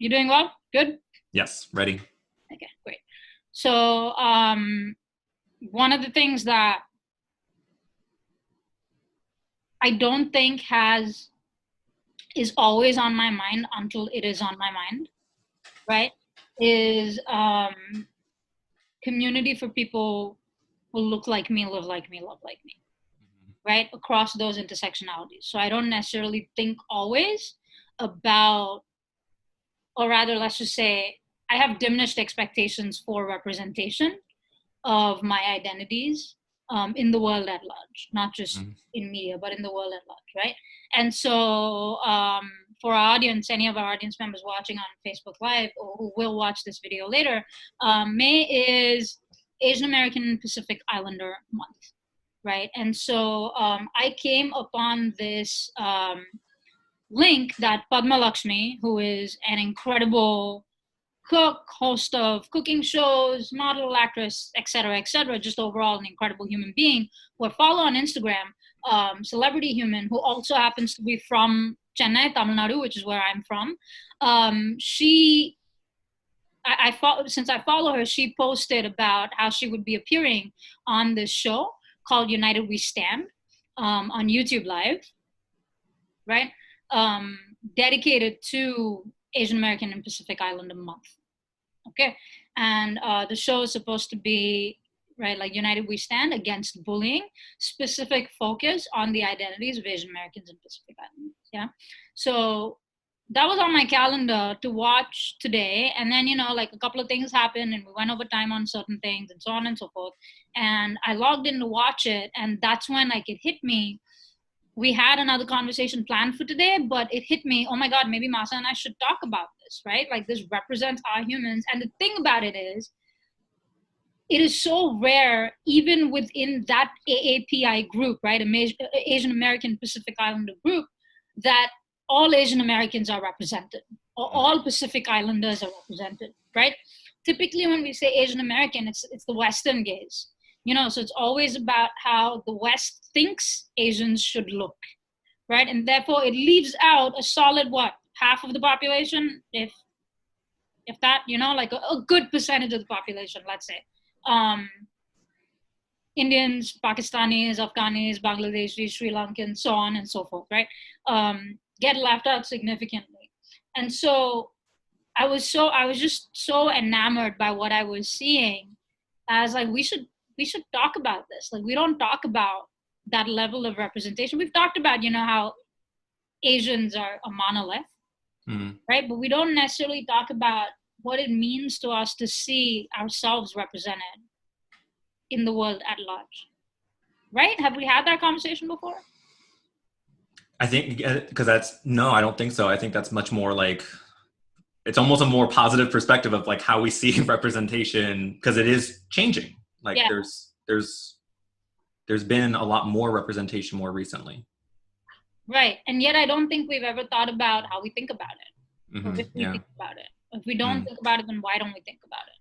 You doing well? Good? Yes, ready. Okay, great. So, one of the things that I don't think is always on my mind until it is on my mind, right? Is community for people who look like me, live like me, love like me, right? Across those intersectionalities. So I don't necessarily think always about, or rather, let's just say, I have diminished expectations for representation of my identities in the world at large, not just Mhm. in media, but in the world at large, right? And so for our audience, any of our audience members watching on Facebook Live or who will watch this video later, May is Asian American Pacific Islander Month, right? And so I came upon this link that Padma Lakshmi, who is an incredible cook, host of cooking shows, model, actress, etc., just overall an incredible human being, who I follow on Instagram, celebrity human, who also happens to be from Chennai, Tamil Nadu, which is where I'm from. Since I follow her, she posted about how she would be appearing on this show called United We Stand on YouTube Live, right? Dedicated to Asian American and Pacific Islander Month. Okay, and the show is supposed to be right, like United We Stand against bullying, specific focus on the identities of Asian Americans and Pacific Islanders. Yeah, so that was on my calendar to watch today, and then like a couple of things happened, and we went over time on certain things, and so on and so forth. And I logged in to watch it, and that's when like it hit me. We had another conversation planned for today, but it hit me, oh my God, maybe Masa and I should talk about this, right? Like this represents our humans. And the thing about it is so rare, even within that AAPI group, right? Asian American Pacific Islander group, that all Asian Americans are represented, or all Pacific Islanders are represented, right? Typically when we say Asian American, it's the Western gaze. So it's always about how the West thinks Asians should look, right? And therefore it leaves out a solid half of the population, if that, like a good percentage of the population, let's say. Indians, Pakistanis, Afghanis, Bangladeshis, Sri Lankans, so on and so forth, right? Get left out significantly. And so I was just so enamored by what I was seeing as like we should talk about this. Like we don't talk about that level of representation. We've talked about, how Asians are a monolith, right? But we don't necessarily talk about what it means to us to see ourselves represented in the world at large, right? Have we had that conversation before? I think because I don't think so. I think that's much more like, it's almost a more positive perspective of like how we see representation, because it is changing. Like Yeah. there's been a lot more representation more recently. Right. And yet I don't think we've ever thought about how we think about it. Or if we think about it. If we don't think about it, then why don't we think about it?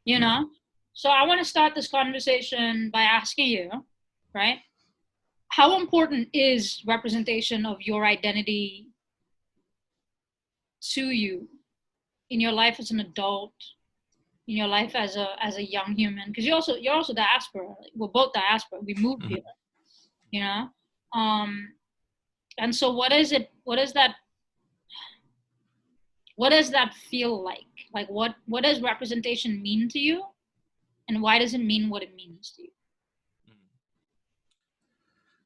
You know? So I want to start this conversation by asking you, right? How important is representation of your identity to you in your life as an adult, in your life as a young human? Because you're also diaspora. We're both diaspora. We moved here, and so what does that feel like? Like what does representation mean to you, and why does it mean what it means to you?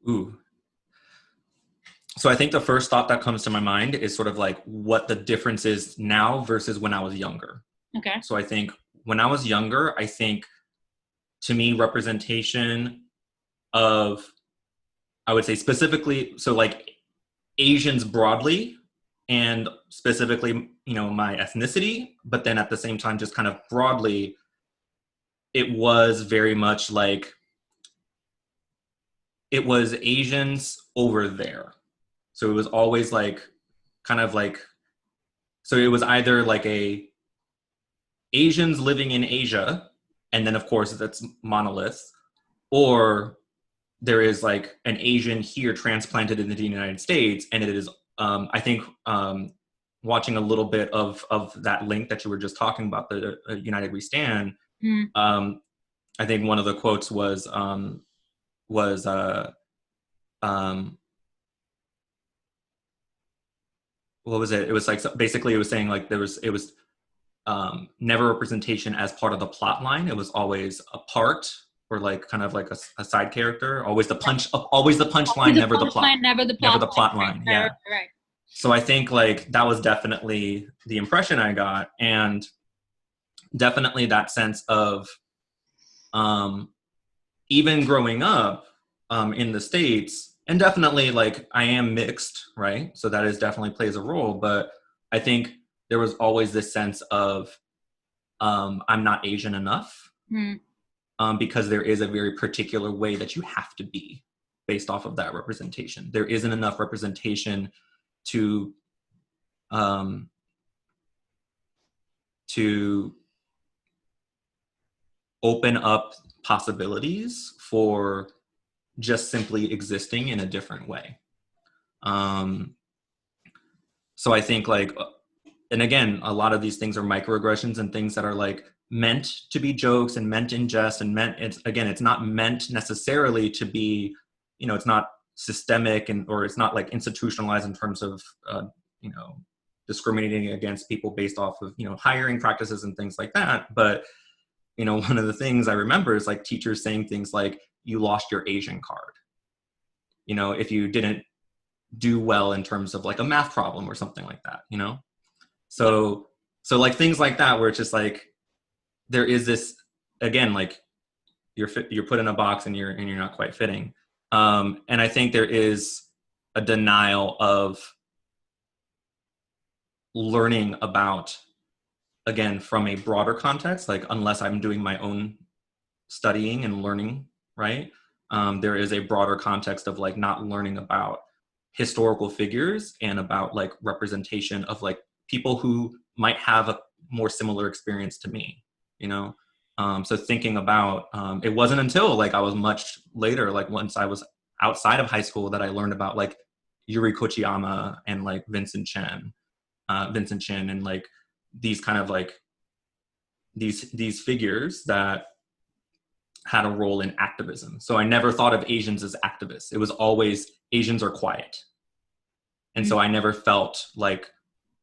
Ooh. So I think the first thought that comes to my mind is sort of like what the difference is now versus when I was younger. Okay. So I think when I was younger, I think to me representation of, I would say specifically, so like Asians broadly, and specifically, my ethnicity, but then at the same time, just kind of broadly, it was very much like, it was Asians over there. So it was always like, kind of like, so it was either like Asians living in Asia, and then of course that's monoliths, or there is like an Asian here transplanted into the United States, and it is, I think watching a little bit of that link that you were just talking about, the United We Stand, Mm. I think one of the quotes was um, what was it? It was like, basically it was saying like it was never representation as part of the plot line. It was always a part, or like kind of like a side character. Always the punchline, The never the plot, punchline, never the never plot the line. plot line. Right, Yeah. right, right. So I think like that was definitely the impression I got, and definitely that sense of um, even growing up in the States, and definitely like I am mixed, right? So that is definitely plays a role, but I think there was always this sense of I'm not Asian enough, Mm. because there is a very particular way that you have to be based off of that representation. There isn't enough representation to um, to open up possibilities for just simply existing in a different way. Um, so I think like, and again, a lot of these things are microaggressions and things that are like meant to be jokes and meant in jest and meant, it's again, it's not meant necessarily to be, you know, it's not systemic, and or it's not like institutionalized in terms of you know, discriminating against people based off of, you know, hiring practices and things like that. But you know, one of the things I remember is like teachers saying things like, you lost your Asian card, you know, if you didn't do well in terms of like a math problem or something like that, you know. Yeah. So like things like that, where it's just like there is this, again, like you're put in a box and you're not quite fitting. And I think there is a denial of learning about, again, from a broader context, like unless I'm doing my own studying and learning, right? There is a broader context of like not learning about historical figures and about like representation of like people who might have a more similar experience to me, you know. So thinking about it wasn't until like I was much later, like once I was outside of high school, that I learned about like Yuri Kochiyama and like Vincent Chin, and like these kind of like these figures that had a role in activism. So I never thought of Asians as activists. It was always Asians are quiet. And so I never felt like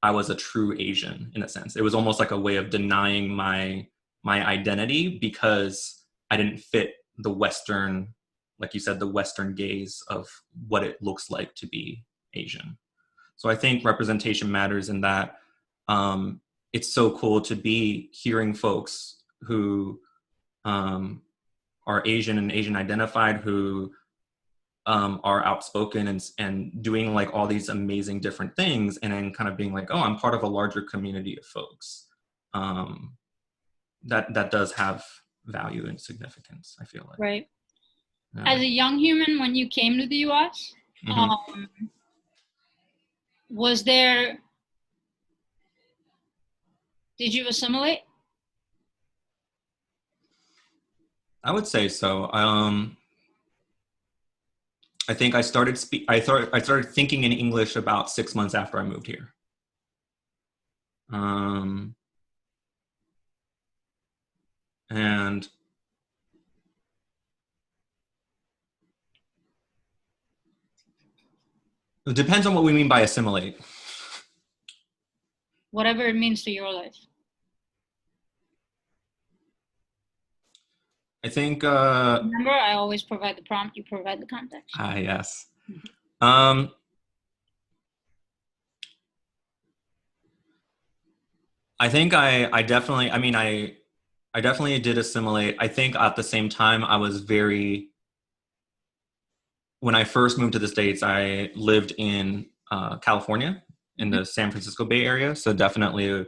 I was a true Asian in a sense. It was almost like a way of denying my identity, because I didn't fit the Western, like you said, the Western gaze of what it looks like to be Asian. So I think representation matters in that. It's so cool to be hearing folks who are Asian and Asian identified, who are outspoken and doing like all these amazing different things, and then kind of being like, oh, I'm part of a larger community of folks. That does have value and significance, I feel like. Right. Yeah. As a young human, when you came to the US, was there, did you assimilate? I would say so. I think I started I started thinking in English about 6 months after I moved here. And it depends on what we mean by assimilate. Whatever it means to your life. I think remember, I always provide the prompt, you provide the context. Yes. I think I definitely, I mean, I definitely did assimilate. I think at the same time I was very, when I first moved to the States, I lived in California, in the San Francisco Bay Area. So definitely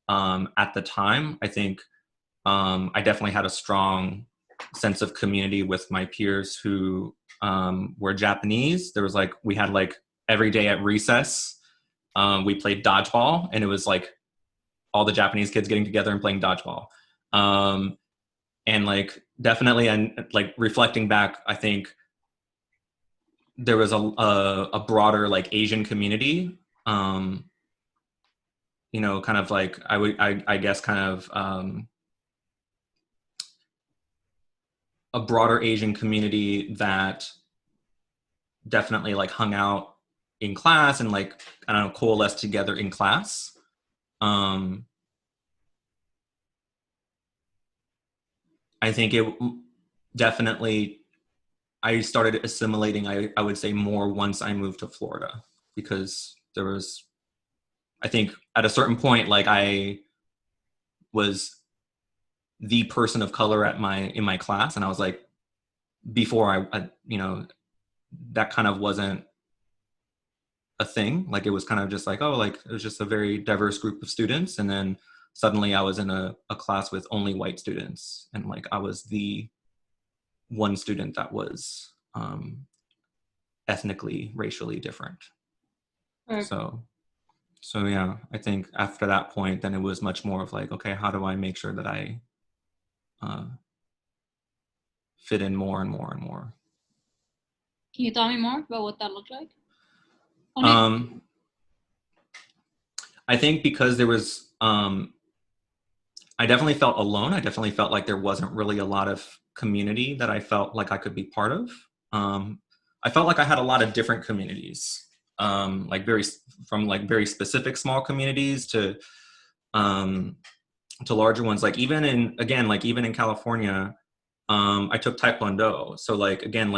at the time, I think I definitely had a strong sense of community with my peers who were Japanese. There was like, we had like every day at recess, we played dodgeball, and it was like all the Japanese kids getting together and playing dodgeball. And like definitely, and like reflecting back, I think there was a broader like Asian community you know, kind of like I guess kind of a broader Asian community that definitely like hung out in class and like, I don't know, coalesced together in class. Um, I think it definitely, I started assimilating, I would say, more once I moved to Florida, because there was, I think at a certain point, like I was the person of color in my class, and I was like, before I you know, that kind of wasn't a thing. Like it was kind of just like, oh, like it was just a very diverse group of students, and then suddenly I was in a class with only white students, and like I was the one student that was ethnically, racially different. Or, So yeah, I think after that point, then it was much more of like, okay, how do I make sure that I uh, fit in more and more and more? can you tell me more about what that looked like? Um, I think because there was, I definitely felt alone. I definitely felt like there wasn't really a lot of community that I felt like I could be part of. I felt like I had a lot of different communities, like from like very specific small communities um, to larger ones. Like even in, again, like even in California, I took Taekwondo. So like again,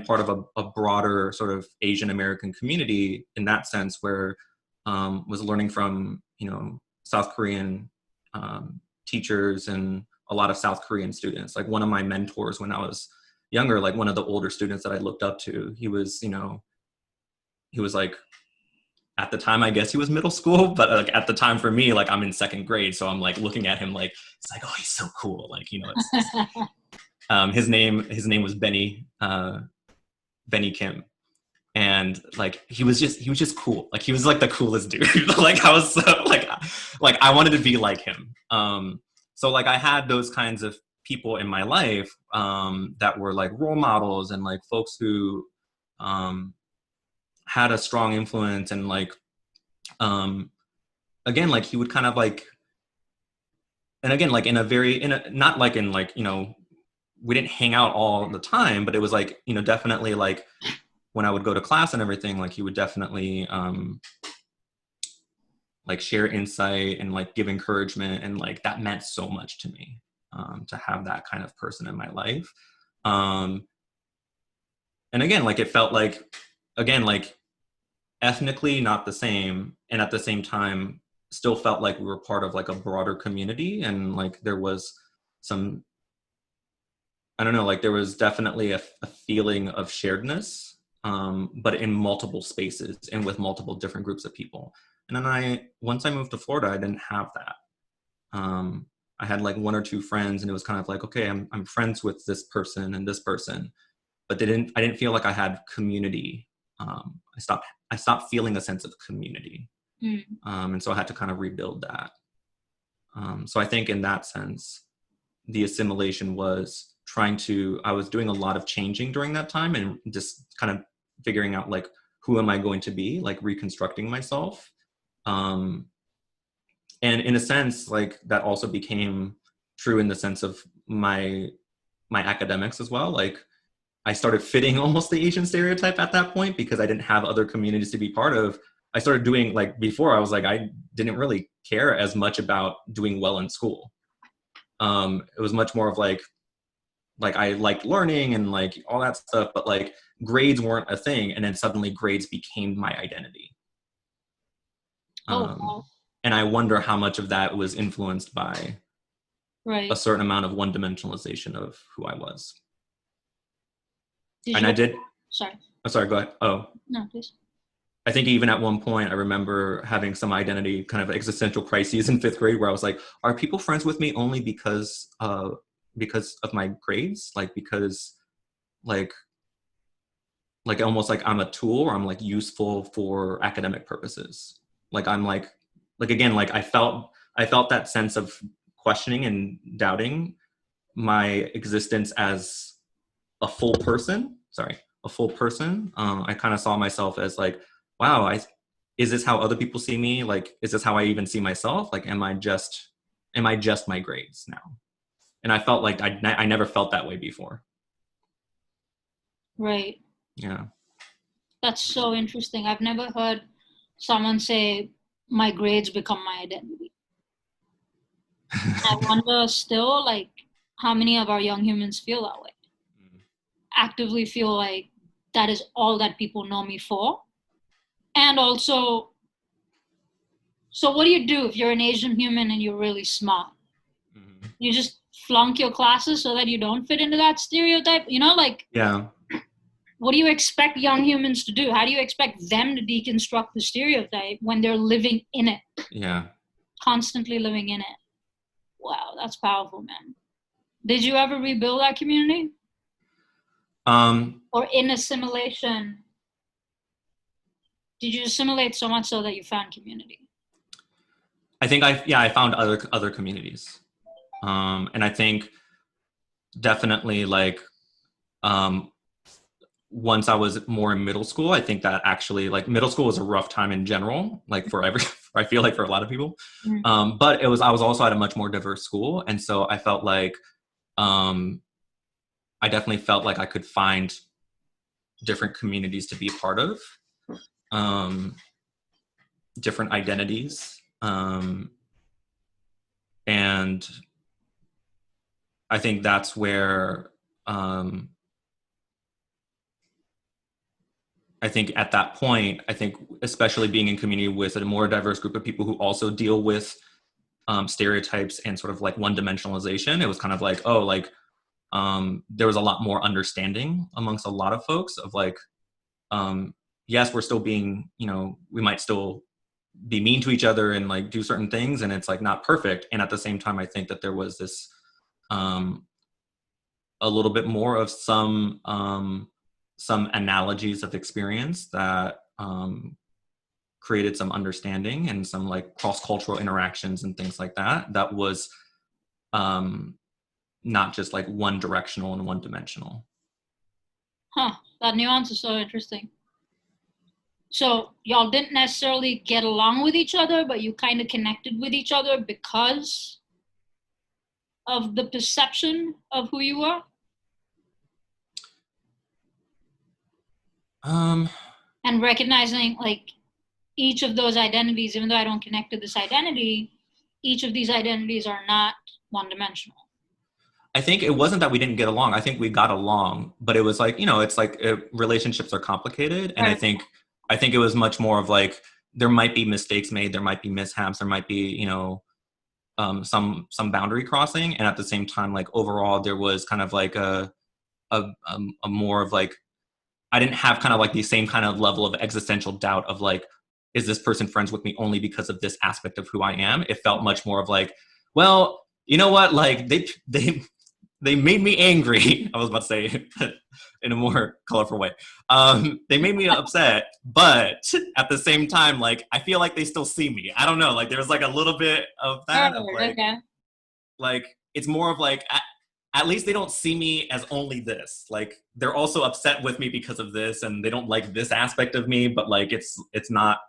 part of a broader sort of Asian American community in that sense, where was learning from, you know, South Korean teachers and a lot of South Korean students. Like one of my mentors when I was younger, like one of the older students that I looked up to, he was, you know, he was like, at the time, I guess he was middle school, but like at the time for me, like I'm in second grade. So I'm like looking at him like, it's like, oh, he's so cool. Like, you know, his name was Benny Kim, and like he was just cool. Like he was like the coolest dude. Like I was so like I wanted to be like him. So like I had those kinds of people in my life that were like role models and like folks who had a strong influence, and like again, like he would kind of like, and again, like in a not like in like, you know, we didn't hang out all the time, but it was like, you know, definitely like when I would go to class and everything, like he would definitely like share insight and like give encouragement, and like that meant so much to me, to have that kind of person in my life. um and again, like it felt like, again, like ethnically not the same, and at the same time still felt like we were part of like a broader community, and like there was some, I don't know, like there was definitely a feeling of sharedness, but in multiple spaces and with multiple different groups of people. And then once I moved to Florida, I didn't have that. I had like one or two friends, and it was kind of like, okay, I'm friends with this person and this person, but I didn't feel like I had community. I stopped feeling a sense of community. Mm. And so I had to kind of rebuild that. So I think in that sense, the assimilation was I was doing a lot of changing during that time, and just kind of figuring out like, who am I going to be, like reconstructing myself. And in a sense, like that also became true in the sense of my academics as well. Like I started fitting almost the Asian stereotype at that point, because I didn't have other communities to be part of. I started doing, like before I was like, I didn't really care as much about doing well in school. It was much more of like I liked learning and like all that stuff, but like grades weren't a thing. And then suddenly grades became my identity. Oh, wow. And I wonder how much of that was influenced by Right. a certain amount of one-dimensionalization of who I was. Did And you? I did. Sorry. Oh, sorry. Go ahead. Oh, No, please. I think even at one point, I remember having some identity kind of existential crises in fifth grade, where I was like, "Are people friends with me only because of my grades? Like because like almost like I'm a tool, or I'm like useful for academic purposes? Like I'm like again, like I felt that sense of questioning and doubting my existence as a full person. Sorry, a full person. I kind of saw myself as like, wow, is this how other people see me? Like, is this how I even see myself? Like, am I just my grades now? And I felt like I never felt that way before. Right. Yeah. That's so interesting. I've never heard someone say, my grades become my identity. I wonder still, like, how many of our young humans feel that way? Actively feel like that is all that people know me for. And also, so what do you do if you're an Asian human and you're really smart? Mm-hmm. You just flunk your classes so that you don't fit into that stereotype? You know, like, Yeah. what do you expect young humans to do? How do you expect them to deconstruct the stereotype when they're living in it? Yeah. Constantly living in it. Wow, that's powerful, man. Did you ever rebuild that community? Or in assimilation, did you assimilate so much so that you found community? I think I found other communities. And I think definitely like once I was more in middle school, I think that actually like middle school was a rough time in general, like for I feel like for a lot of people. Mm-hmm. But I was also at a much more diverse school. And so I felt like, I definitely felt like I could find different communities to be a part of, different identities. And I think that's where, I think at that point, I think especially being in community with a more diverse group of people who also deal with stereotypes and sort of like one-dimensionalization, it was kind of like, oh, like there was a lot more understanding amongst a lot of folks of like, yes, we're still being, we might still be mean to each other and like do certain things, and it's like not perfect. And at the same time, I think that there was this a little bit more of some analogies of experience that created some understanding and some like cross-cultural interactions and things like that. That was not just like one directional and one dimensional. Huh, that nuance is so interesting. So y'all didn't necessarily get along with each other, but you kind of connected with each other because of the perception of who you are? And recognizing like each of those identities, even though I don't connect to this identity, each of these identities are not one dimensional. I think it wasn't that we didn't get along. I think we got along, but it was like, it's like relationships are complicated. And Right. I think it was much more of like, there might be mistakes made, there might be mishaps, there might be, some boundary crossing. And at the same time, like overall, there was kind of like a more of like, I didn't have kind of like the same kind of level of existential doubt of like, is this person friends with me only because of this aspect of who I am? It felt much more of like, well, you know what? Like they made me angry. I was about to say in a more colorful way. They made me upset, but at the same time, like I feel like they still see me. I don't know. Like there was like a little bit of that of like, okay. Like it's more of like at least they don't see me as only this. Like they're also upset with me because of this, and they don't like this aspect of me. But like it's not.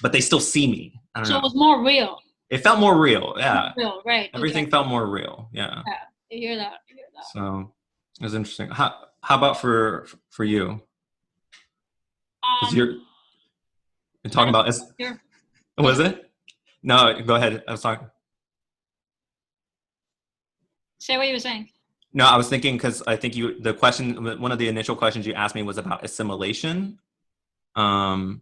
But they still see me. I don't know. So it was more real. It felt more real. Yeah. Real, right. Everything Okay. felt more real. Yeah. Yeah. I hear that. I hear that. So it was interesting. How about for you? Because you're talking about Here. was it? No, go ahead. I was talking. Say what you were saying. No, I was thinking because I think one of the initial questions you asked me was about assimilation, and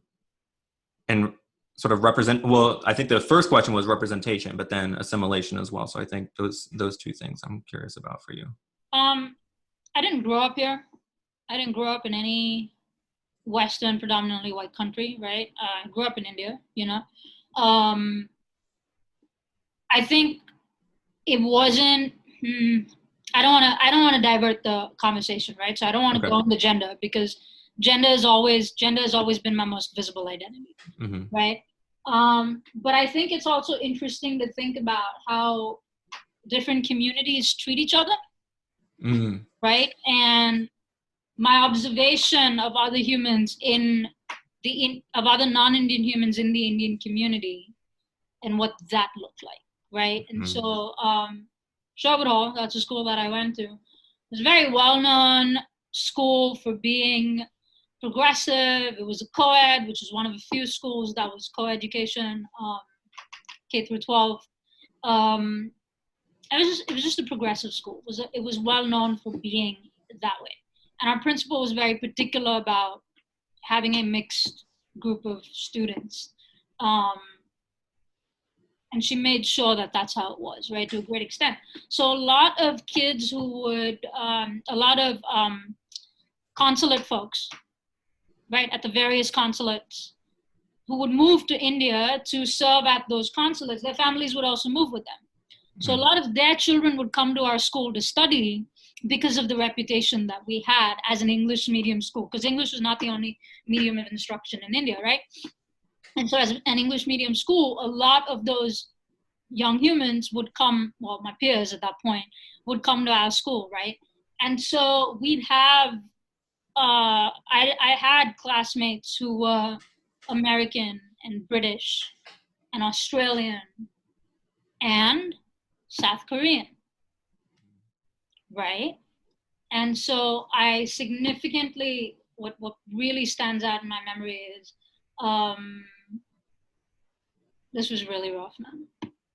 sort of well, I think the first question was representation, but then assimilation as well. So I think those two things I'm curious about for you. I didn't grow up here. I didn't grow up in any Western, predominantly white country, right? I grew up in India, I think it wasn't. I don't want to divert the conversation, right? So I don't want to go into gender because gender has always been my most visible identity, right? But I think it's also interesting to think about how different communities treat each other, right? And my observation of other humans in of other non-Indian humans in the Indian community and what that looked like, right? And so Sherwood Hall, that's a school that I went to, was a very well-known school for being progressive. It was a co-ed, which is one of a few schools that was co-education, K through 12. It was just a progressive school. It was well known for being that way. And our principal was very particular about having a mixed group of students. And she made sure that that's how it was, right, to a great extent. So a lot of kids who would, a lot of consulate folks, right, at the various consulates, who would move to India to serve at those consulates, their families would also move with them. So a lot of their children would come to our school to study because of the reputation that we had as an English medium school, because English was not the only medium of instruction in India, right? And so as an English medium school, a lot of those young humans would come, well, my peers at that point, would come to our school, right? And so we'd have, I had classmates who were American and British and Australian and South Korean, right? And so I significantly, what really stands out in my memory is, this was really rough, man.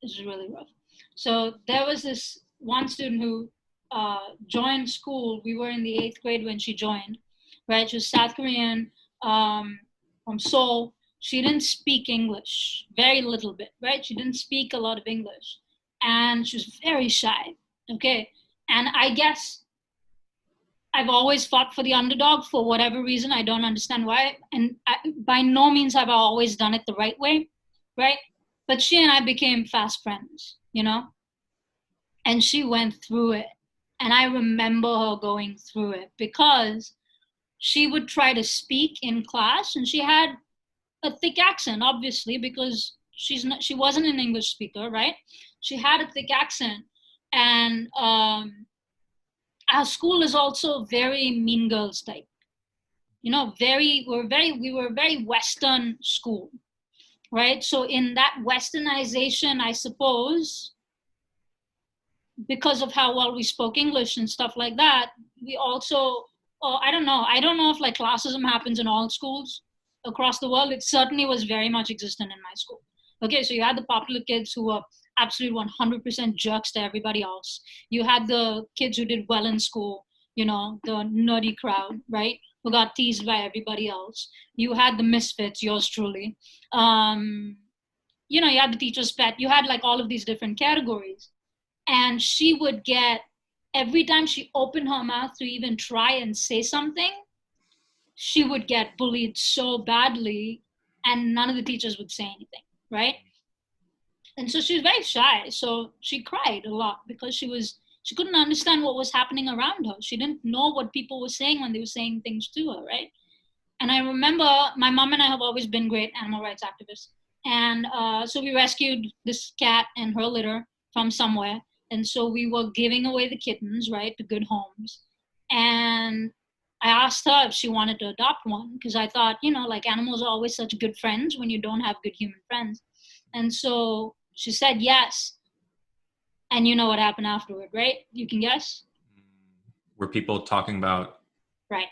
This was really rough. So there was this one student who joined school. We were in the 8th grade when she joined, right? She was South Korean, from Seoul. She didn't speak English, very little bit, right? She didn't speak a lot of English. And she was very shy, okay? And I guess I've always fought for the underdog for whatever reason. I don't understand why. And by no means have I always done it the right way, right? But she and I became fast friends, you know? And she went through it. And I remember her going through it because she would try to speak in class, and she had a thick accent, obviously, because she wasn't an English speaker, right? She had a thick accent. And our school is also very mean girls type, you know, we were a very Western school, right? So in that Westernization, I suppose, because of how well we spoke English and stuff like that, we also, I don't know if like classism happens in all schools across the world. It certainly was very much existent in my school. Okay, so you had the popular kids who were absolute 100% jerks to everybody else. You had the kids who did well in school, you know, the nerdy crowd, right, who got teased by everybody else. You had the misfits, yours truly. You know, you had the teacher's pet. You had like all of these different categories. And she would get, every time she opened her mouth to even try and say something, she would get bullied so badly, and none of the teachers would say anything, right? And so she was very shy. So she cried a lot because she couldn't understand what was happening around her. She didn't know what people were saying when they were saying things to her, right? And I remember my mom and I have always been great animal rights activists. And so we rescued this cat and her litter from somewhere. And so we were giving away the kittens, right, to good homes. And I asked her if she wanted to adopt one, because I thought, you know, like animals are always such good friends when you don't have good human friends. And so she said yes. And you know what happened afterward, right? You can guess? Were people talking about? Right.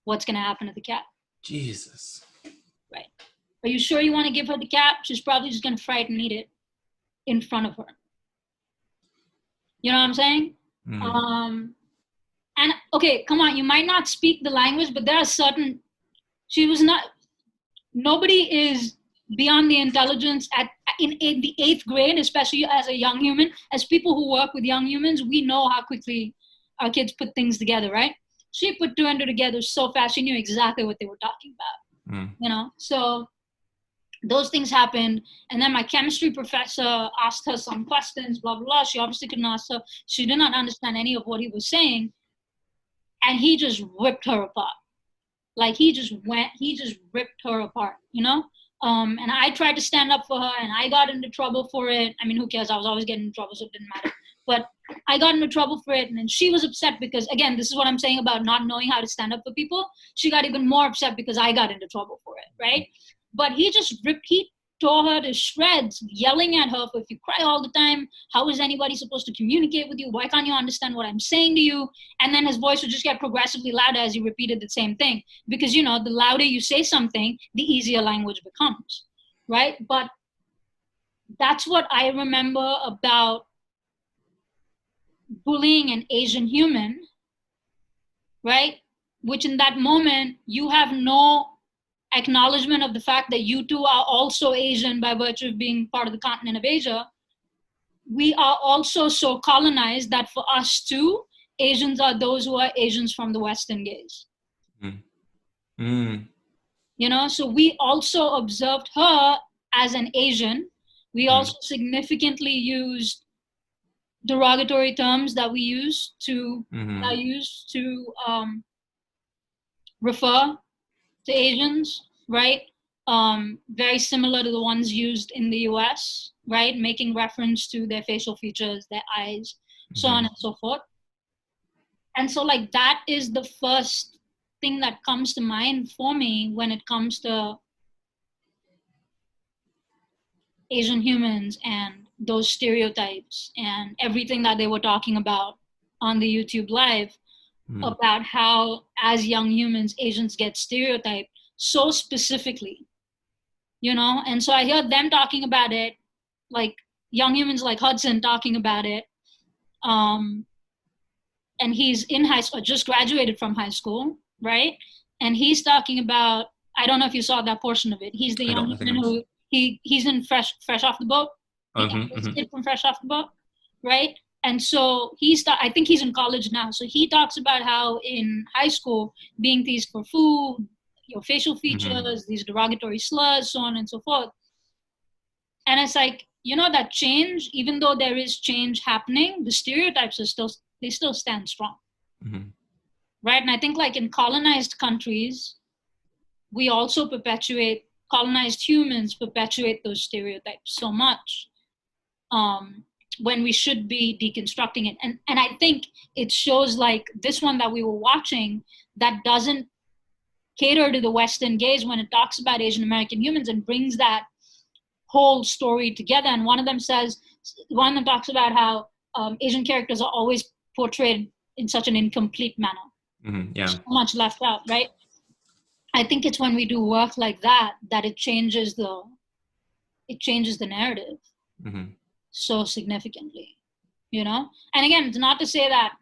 What's going to happen to the cat? Jesus. Right. Are you sure you want to give her the cat? She's probably just going to fright and eat it in front of her. You know what I'm saying? And okay, come on, you might not speak the language, but there are certain, nobody is beyond the intelligence in the 8th grade, especially as a young human. As people who work with young humans, we know how quickly our kids put things together, right? She put 2 and 2 together so fast, she knew exactly what they were talking about, you know? So those things happened. And then my chemistry professor asked her some questions, blah, blah, blah. She obviously couldn't ask her. She did not understand any of what he was saying. And he just ripped her apart. Like he just ripped her apart, you know? And I tried to stand up for her, and I got into trouble for it. I mean, who cares? I was always getting in trouble, so it didn't matter. But I got into trouble for it, and then she was upset because, again, this is what I'm saying about not knowing how to stand up for people. She got even more upset because I got into trouble for it, right? But he tore her to shreds, yelling at her for, if you cry all the time, how is anybody supposed to communicate with you? Why can't you understand what I'm saying to you? And then his voice would just get progressively louder as he repeated the same thing. Because, the louder you say something, the easier language becomes, right? But that's what I remember about bullying an Asian human, right? Which in that moment, you have no acknowledgement of the fact that you too are also Asian by virtue of being part of the continent of Asia. We are also so colonized that for us too, Asians are those who are Asians from the Western gaze. So we also observed her as an Asian. We also significantly used derogatory terms that we use to refer to Asians, right? Very similar to the ones used in the US, right? Making reference to their facial features, their eyes, so on and so forth. And so like that is the first thing that comes to mind for me when it comes to Asian humans and those stereotypes and everything that they were talking about on the YouTube live about how as young humans, Asians get stereotyped so specifically, and so I hear them talking about it, like young humans like Hudson talking about it. And he's in high school, just graduated from high school, right? And he's talking about, I don't know if you saw that portion of it. He's the young human who he's in fresh off the boat. He's kid from Fresh Off the Boat, right? And so I think he's in college now. So he talks about how in high school being teased for food, your facial features, these derogatory slurs, so on and so forth. And it's like, that change, even though there is change happening, the stereotypes they still stand strong. Right? And I think like in colonized countries, we also colonized humans perpetuate those stereotypes so much when we should be deconstructing it. And I think it shows like this one that we were watching that doesn't cater to the Western gaze when it talks about Asian American humans and brings that whole story together. And one of them talks about how Asian characters are always portrayed in such an incomplete manner. So much left out, right? I think it's when we do work like that it changes the narrative so significantly, And again, it's not to say that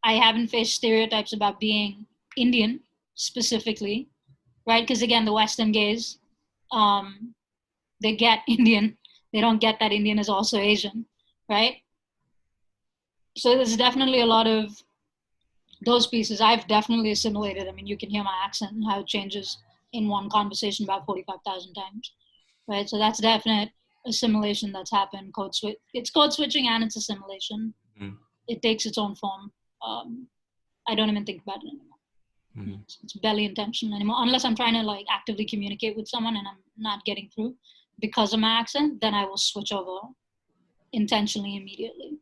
I haven't faced stereotypes about being Indian specifically, right? Because again, the Western gaze, they get Indian. They don't get that Indian is also Asian, right? So there's definitely a lot of those pieces. I've definitely assimilated. I mean, you can hear my accent and how it changes in one conversation about 45,000 times, right? So that's definite assimilation that's happened. It's code switching and it's assimilation. It takes its own form. I don't even think about it anymore. It's barely intentional anymore, unless I'm trying to like actively communicate with someone and I'm not getting through because of my accent, then I will switch over intentionally immediately.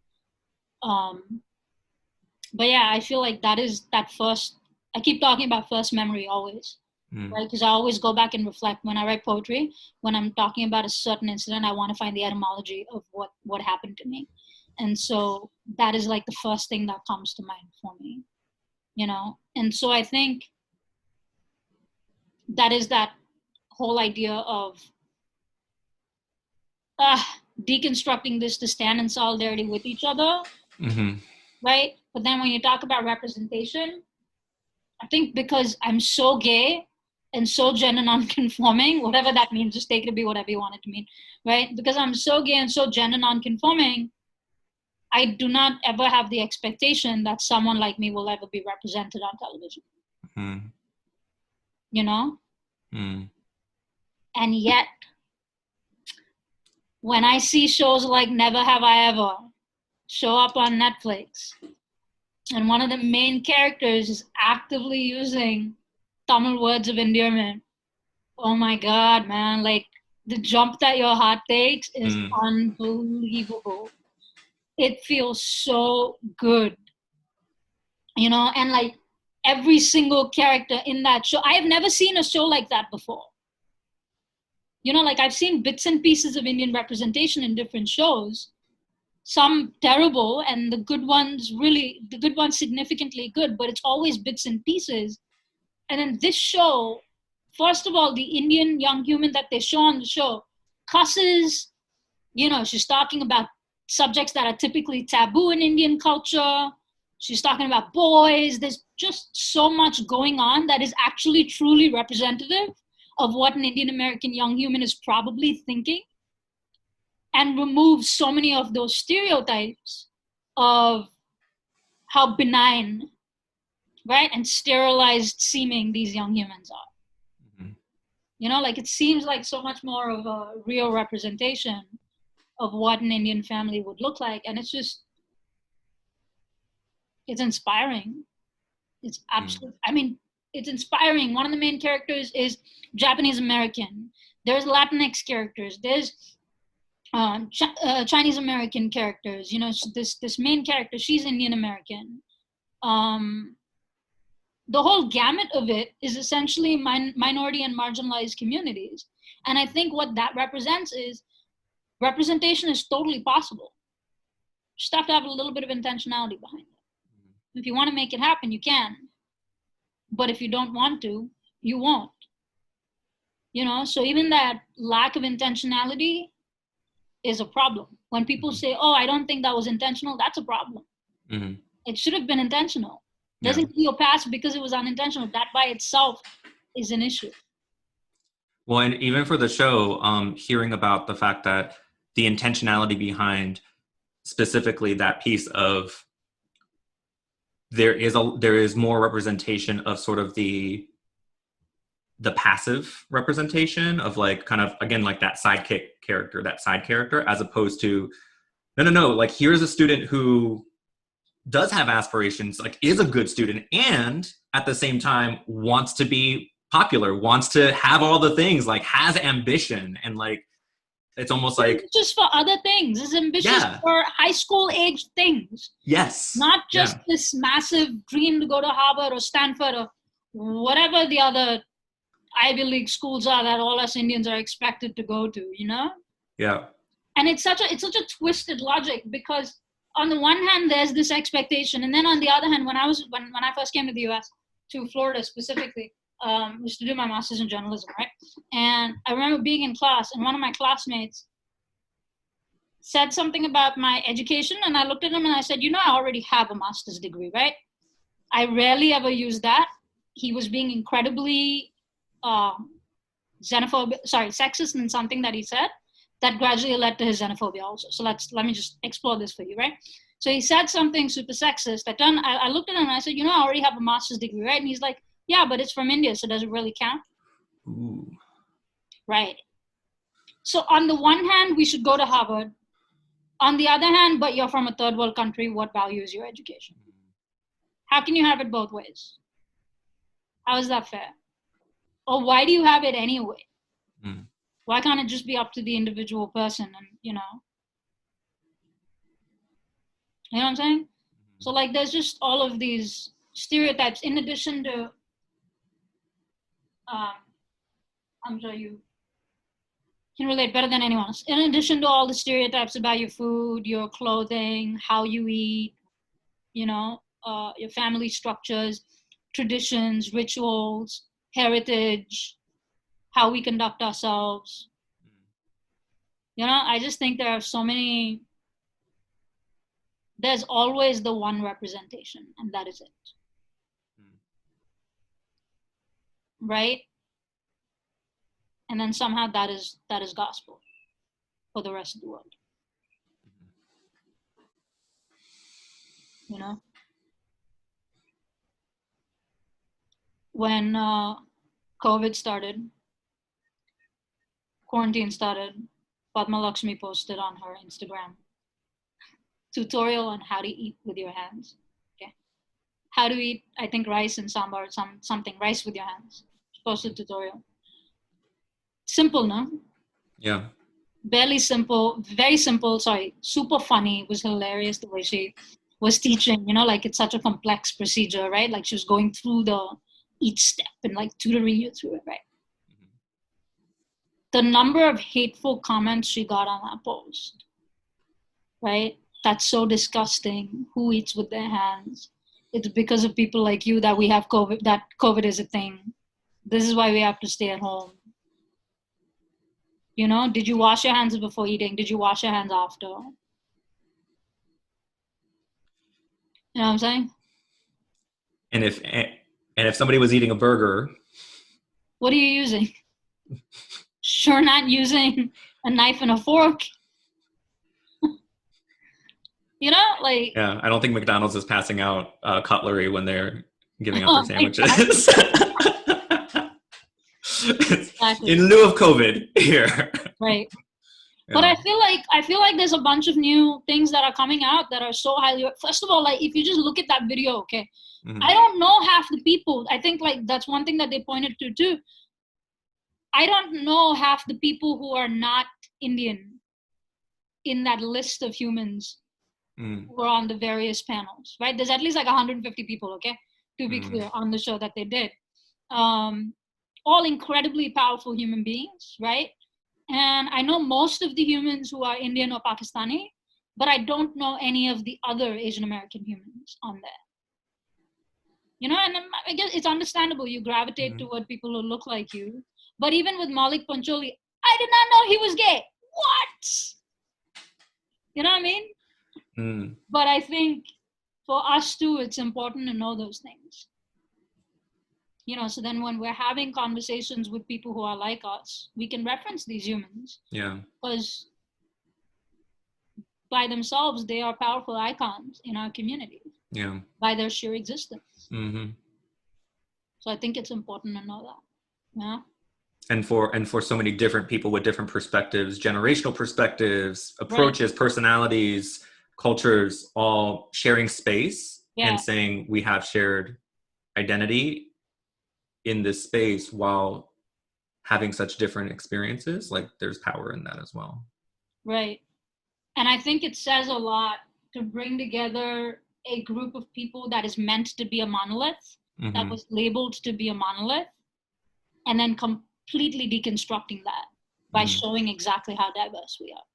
But yeah, I feel like that is that first, I keep talking about first memory always, right? Because I always go back and reflect when I write poetry, when I'm talking about a certain incident, I want to find the etymology of what happened to me. And so that is like the first thing that comes to mind for me, And so I think that is that whole idea of deconstructing this to stand in solidarity with each other, right? But then when you talk about representation, I think because I'm so gay and so gender non-conforming, whatever that means, just take it to be whatever you want it to mean, right? Because I'm so gay and so gender non-conforming, I do not ever have the expectation that someone like me will ever be represented on television. And yet, when I see shows like Never Have I Ever show up on Netflix, and one of the main characters is actively using Tamil words of endearment, oh my God, man, like the jump that your heart takes is unbelievable. it feels so good, you know, and like every single character in that show, I have never seen a show like that before. You know, like I've seen bits and pieces of Indian representation in different shows, some terrible and the good ones significantly good, but it's always bits and pieces. And then this show, first of all, the Indian young human that they show on the show cusses, you know, she's talking about subjects that are typically taboo in Indian culture. She's talking about boys. There's just so much going on that is actually truly representative of what an Indian American young human is probably thinking, and removes so many of those stereotypes of how benign, right, and sterilized seeming these young humans are. Mm-hmm. You know, like it seems like so much more of a real representation of what an Indian family would look like. And it's just, it's inspiring. It's absolutely, I mean, it's inspiring. One of the main characters is Japanese American. There's Latinx characters. There's Chinese American characters. You know, this main character, she's Indian American. The whole gamut of it is essentially minority and marginalized communities. And I think what that represents is representation is totally possible. You just have to have a little bit of intentionality behind it. If you want to make it happen, you can. But if you don't want to, you won't. You know, so even that lack of intentionality is a problem. When people say, oh, I don't think that was intentional, that's a problem. Mm-hmm. It should have been intentional. Doesn't give you a pass because it was unintentional. That by itself is an issue. Well, and even for the show, hearing about the fact that the intentionality behind specifically that piece of there is more representation of sort of the passive representation of like kind of again like that side character, as opposed to no, like here's a student who does have aspirations, like is a good student, and at the same time wants to be popular, wants to have all the things, like has ambition, and like it's almost like just for other things. It's ambitious for high school age things. Yes. Not just this massive dream to go to Harvard or Stanford or whatever the other Ivy League schools are that all us Indians are expected to go to, you know? Yeah. And it's such a twisted logic, because on the one hand there's this expectation, and then on the other hand, when I first came to the US, to Florida specifically, was to do my master's in journalism, right? And I remember being in class, and one of my classmates said something about my education, and I looked at him and I said, you know, I already have a master's degree, right? I rarely ever use that. He was being incredibly sexist in something that he said that gradually led to his xenophobia also. So let me just explore this for you, right? So he said something super sexist. I looked at him and I said, you know, I already have a master's degree, right? And he's like, yeah, but it's from India, so does it really count? Ooh. Right. So on the one hand, we should go to Harvard. On the other hand, but you're from a third world country, what values your education? How can you have it both ways? How is that fair? Or why do you have it anyway? Mm. Why can't it just be up to the individual person and, you know? You know what I'm saying? Mm-hmm. So like there's just all of these stereotypes in addition to, I'm sure you can relate better than anyone else. In addition to all the stereotypes about your food, your clothing, how you eat, you know, your family structures, traditions, rituals, heritage, how we conduct ourselves. You know, I just think there are so many, there's always the one representation, and that is it. Right? And then somehow that is gospel for the rest of the world. You know? When COVID started, quarantine started, Padma Lakshmi posted on her Instagram tutorial on how to eat with your hands. Okay, how to eat, I think, rice and sambar, something rice with your hands. She posted tutorial. Simple, no? Yeah. Barely simple, very simple, sorry, super funny. It was hilarious the way she was teaching, you know, like it's such a complex procedure, right? Like she was going through each step and like tutoring you through it, right? The number of hateful comments she got on that post, right? That's so disgusting. Who eats with their hands? It's because of people like you that we have COVID, that COVID is a thing. This is why we have to stay at home. You know, did you wash your hands before eating? Did you wash your hands after? You know what I'm saying? And if somebody was eating a burger, What are you using? Sure, not using a knife and a fork. You know, like, yeah, I don't think McDonald's is passing out cutlery when they're giving out their oh my God, sandwiches. exactly. In lieu of COVID here. Right. But Yeah. I feel like there's a bunch of new things that are coming out that are so highly. First of all, like if you just look at that video, okay, Mm-hmm. I don't know half the people. I think like that's one thing that they pointed to too. I don't know half the people who are not Indian in that list of humans who are on the various panels, right? There's at least like 150 people, okay, to be clear, on the show that they did. All incredibly powerful human beings, right? And I know most of the humans who are Indian or Pakistani, but I don't know any of the other Asian American humans on there. You know, and I guess it's understandable you gravitate toward people who look like you. But even with Malik Pancholi, I did not know he was gay. What? You know what I mean? But I think for us too, it's important to know those things. You know, so then when we're having conversations with people who are like us, we can reference these humans. Yeah. Because by themselves, they are powerful icons in our community. Yeah. By their sheer existence. Mm-hmm. So I think it's important to know that. Yeah. And for so many different people with different perspectives, generational perspectives, approaches, right. Personalities, cultures, all sharing space and Yeah. saying we have shared identity in this space while having such different experiences. Like there's power in that as well. Right. And I think it says a lot to bring together a group of people that is meant to be a monolith, that was labeled to be a monolith, and then completely deconstructing that by showing exactly how diverse we are.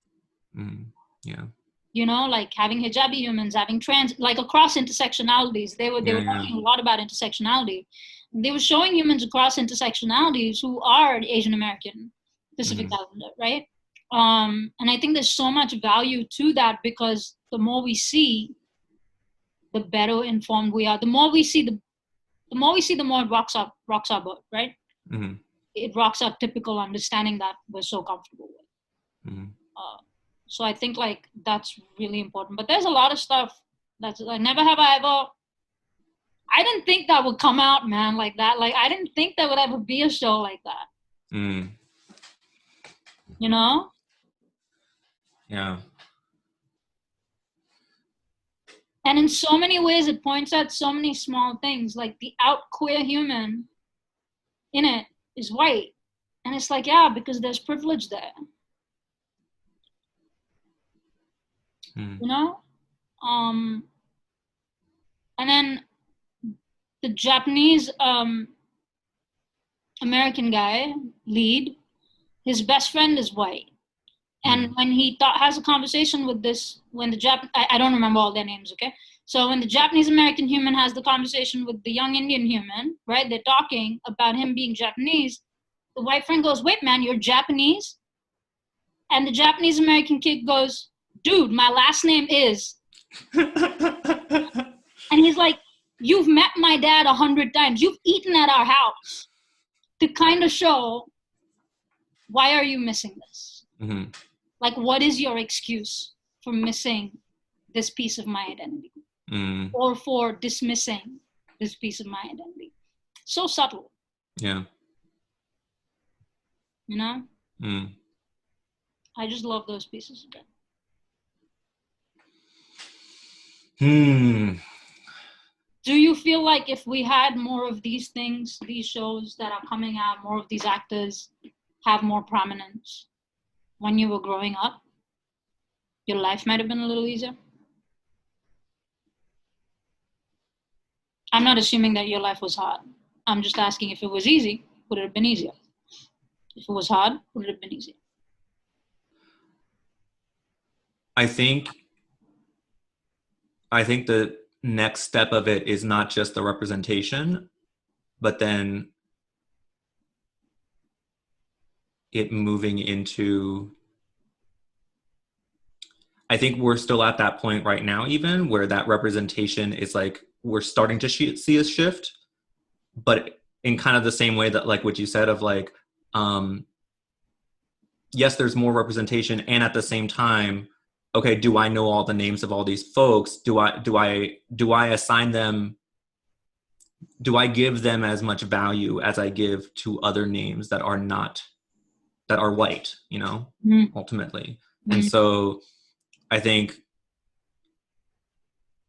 Yeah. You know, like having hijabi humans, having trans, like across intersectionalities. They were talking a lot about intersectionality. They were showing humans across intersectionalities who are Asian American, Pacific Islander, right? And I think there's so much value to that because the more we see, the better informed we are. The more we see, the more it rocks our boat, right? It rocks our typical understanding that we're so comfortable with. So I think like that's really important. But there's a lot of stuff that's like never have I ever. I didn't think that would come out, man, like that. Like I didn't think there would ever be a show like that. You know? Yeah. And in so many ways, it points out so many small things. Like the out queer human in it is white, and it's like, yeah, because there's privilege there. You know? And then the Japanese American guy lead, his best friend is white. And when he has a conversation with this, when the I don't remember all their names, okay? So when the Japanese American human has the conversation with the young Indian human, right? They're talking about him being Japanese. The white friend goes, wait, man, you're Japanese? And the Japanese American kid goes, dude, my last name is. And he's like, you've met my dad 100 times. You've eaten at our house to kind of show, why are you missing this? Like, what is your excuse for missing this piece of my identity? Or for dismissing this piece of my identity? So subtle. Yeah. You know? I just love those pieces of it. Do you feel like if we had more of these things, these shows that are coming out, more of these actors have more prominence? when you were growing up, your life might have been a little easier? I'm not assuming that your life was hard. I'm just asking, if it was easy, would it have been easier? If it was hard, would it have been easier? I think the next step of it is not just the representation, but then it moving into, I think we're still at that point right now, even where that representation is like, we're starting to see a shift, but in kind of the same way that, like what you said of like, yes, there's more representation, and at the same time, okay, do I know all the names of all these folks? Do I assign them? Do I give them as much value as I give to other names that are not, that are white? You know, ultimately. And so, I think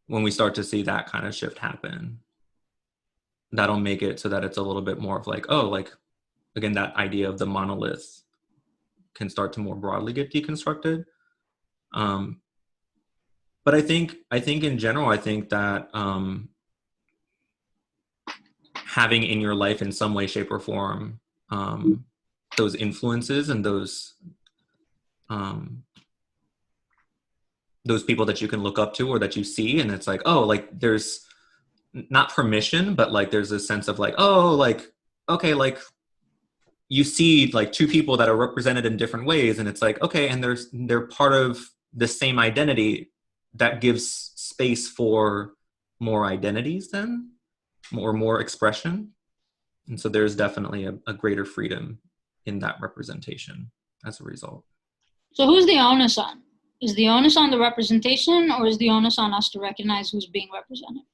when we start to see that kind of shift happen, that'll make it so that it's a little bit more of like, oh, like, again, that idea of the monolith can start to more broadly get deconstructed. But I think in general, I think that having in your life in some way, shape, or form those influences and those people that you can look up to or that you see, and it's like, oh, like there's not permission, but like there's a sense of like, oh, like, okay, like you see like two people that are represented in different ways, and it's like, okay, and they're part of the same identity, that gives space for more identities then, more expression. And so there's definitely a greater freedom in that representation as a result. So who's the onus on? Is the onus on the representation, or is the onus on us to recognize who's being represented?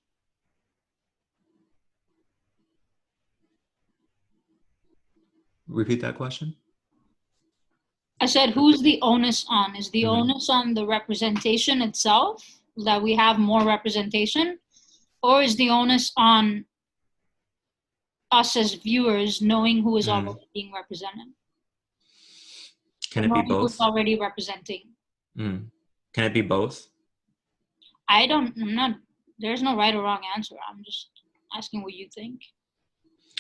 Repeat that question. I said, who's the onus on? Is the onus on the representation itself, that we have more representation, or is the onus on us as viewers knowing who is already being represented? Can it be both? Who's already representing? Can it be both? There's no right or wrong answer. I'm just asking what you think.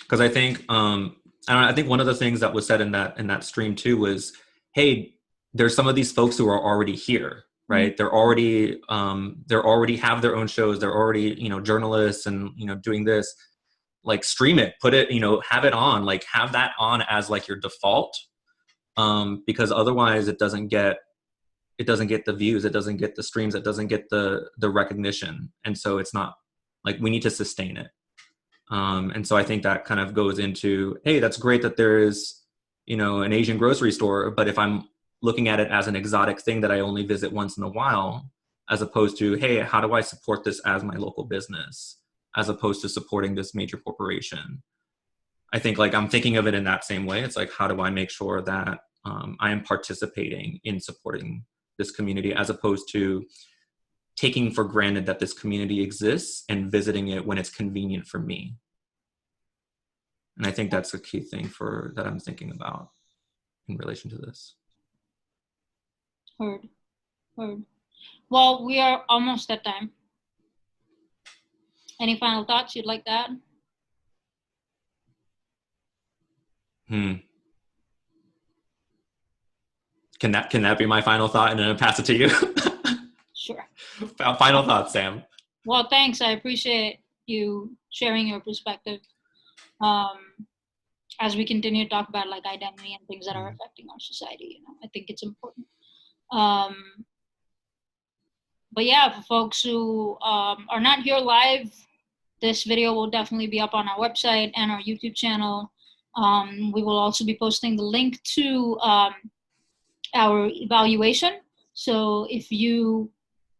Because I think, I think one of the things that was said in that stream too was, hey, there's some of these folks who are already here, right? They're already have their own shows. They're already, journalists and, doing this. Like, stream it, put it, have it on, like have that on as like your default, because otherwise it doesn't get the views, it doesn't get the streams, it doesn't get the recognition, and so it's not like, we need to sustain it. And so I think that kind of goes into, hey, that's great that there is, an Asian grocery store, but if I'm looking at it as an exotic thing that I only visit once in a while, as opposed to, hey, how do I support this as my local business, as opposed to supporting this major corporation? I think, like, I'm thinking of it in that same way. It's like, how do I make sure that I am participating in supporting this community, as opposed to taking for granted that this community exists and visiting it when it's convenient for me. And I think that's a key thing that I'm thinking about in relation to this. Heard. Well, we are almost at time. Any final thoughts you'd like to add? Can that be my final thought, and then I'll pass it to you? Sure. Final thoughts, Sam. Well, thanks. I appreciate you sharing your perspective. As we continue to talk about like identity and things that are affecting our society, I think it's important. But yeah, for folks who are not here live, this video will definitely be up on our website and our YouTube channel. We will also be posting the link to our evaluation. So if you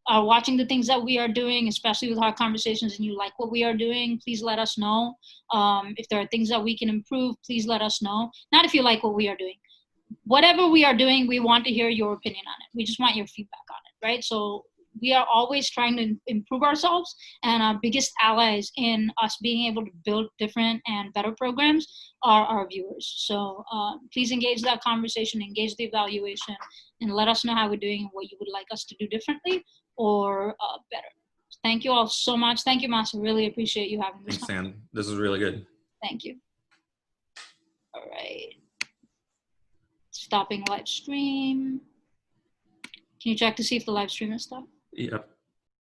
are watching the things that we are doing, especially with our conversations, and you like what we are doing, please let us know. If there are things that we can improve, please let us know. Not if you like what we are doing. Whatever we are doing, we want to hear your opinion on it. We just want your feedback on it, right? So we are always trying to improve ourselves, and our biggest allies in us being able to build different and better programs are our viewers. So please engage that conversation, engage the evaluation, and let us know how we're doing and what you would like us to do differently or better. Thank you all so much. Thank you, Master. Really appreciate you having this. Thanks, Sam. This was really good. Thank you. All right. Stopping live stream. Can you check to see if the live stream is stopped? Yep.